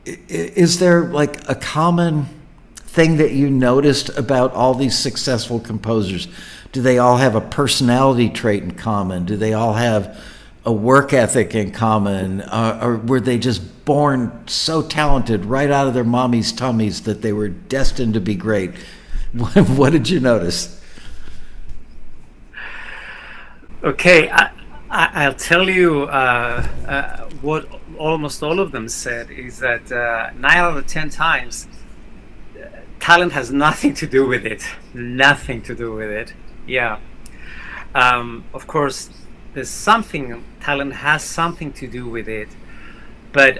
Is there like a common thing that you noticed about all these successful composers? Do they all have a personality trait in common? Do they all have a work ethic in common? Or were they just born so talented right out of their mommy's tummies that they were destined to be great? What did you notice? Okay, I'll tell you what almost all of them said is that 9 out of 10 times, talent has nothing to do with it. Nothing to do with it. Yeah. Of course, talent has something to do with it, but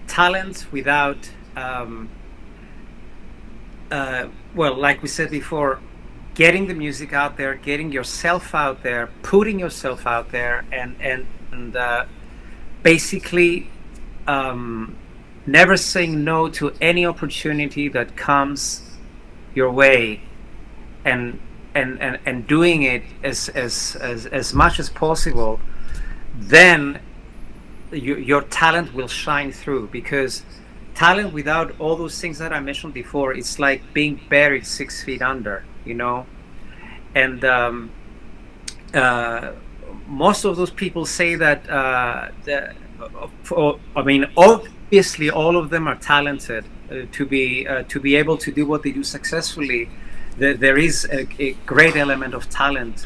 talent without, well, like we said before, getting the music out there, getting yourself out there, putting yourself out there, and basically never saying no to any opportunity that comes your way, and doing it as much as possible, then your talent will shine through. Because talent without all those things that I mentioned before, it's like being buried 6 feet under, you know. And most of those people say that I mean, obviously all of them are talented to be able to do what they do successfully. There is a great element of talent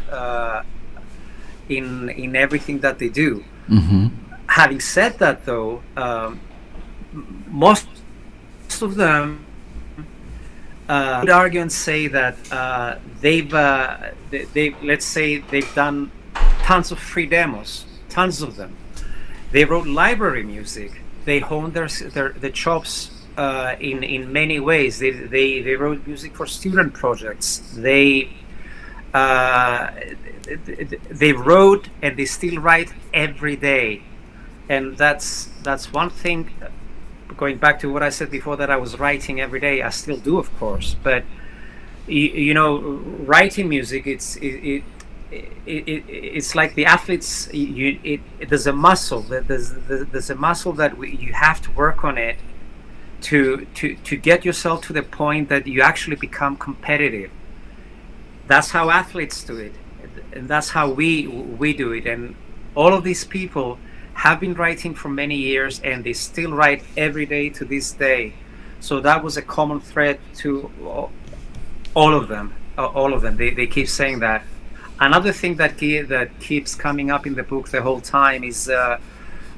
in everything that they do. Mm-hmm. Having said that, though, most of them would argue and say that they've let's say they've done tons of free demos, tons of them. They wrote library music. They honed their chops in many ways. They wrote music for student projects. They wrote and they still write every day, and that's one thing. Going back to what I said before, that I was writing every day, I still do, of course. But you know, writing music, it's like the athletes. There's a muscle. There's a muscle that you have to work on it to get yourself to the point that you actually become competitive. That's how athletes do it, and that's how we do it. And all of these people have been writing for many years, and they still write every day to this day. So that was a common thread to all of them. They keep saying that. Another thing that keeps coming up in the book the whole time is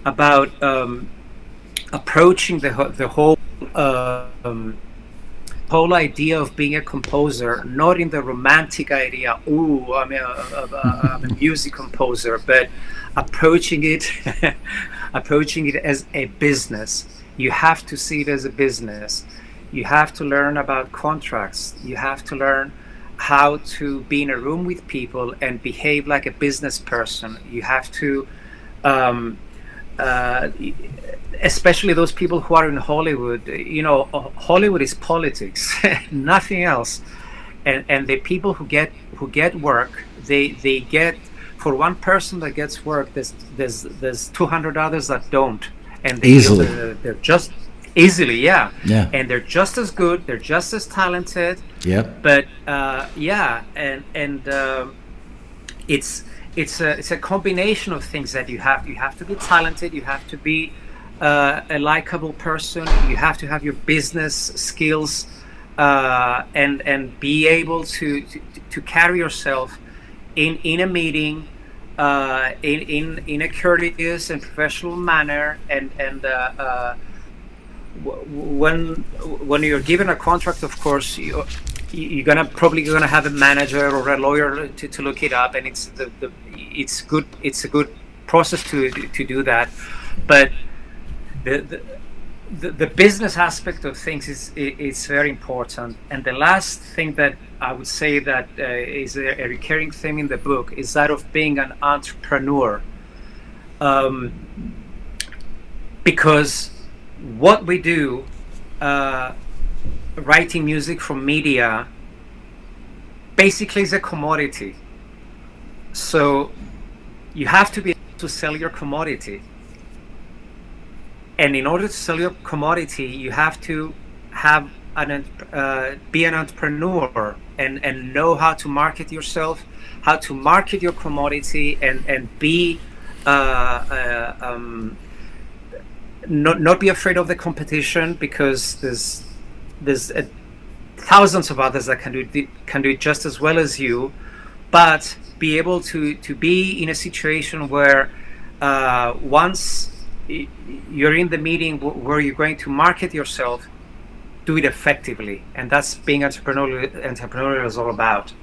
about approaching the whole idea of being a composer, not in the romantic idea, ooh, I'm a music composer, but approaching it as a business. You have to see it as a business. You have to learn about contracts. You have to learn how to be in a room with people and behave like a business person. You have to especially those people who are in Hollywood. You know, Hollywood is politics, nothing else. And the people who get work, they get, for one person that gets work, there's 200 others that don't, and they're just easily, yeah, and they're just as good, they're just as talented. Yep. But it's a combination of things that you have to be talented, you have to be a likable person, you have to have your business skills, and be able to carry yourself in a meeting in a courteous and professional manner, and when you're given a contract, of course you're probably gonna have a manager or a lawyer to look it up, and it's a good process to do that. But the business aspect of things is very important. And the last thing that I would say that is a recurring theme in the book is that of being an entrepreneur, because what we do, writing music for media, basically is a commodity. So you have to be able to sell your commodity. And in order to sell your commodity, you have to have be an entrepreneur and know how to market yourself, how to market your commodity, and be not be afraid of the competition, because there's thousands of others that can do it just as well as you, but be able to be in a situation where once you're in the meeting where you're going to market yourself, do it effectively. And that's being entrepreneurial is all about.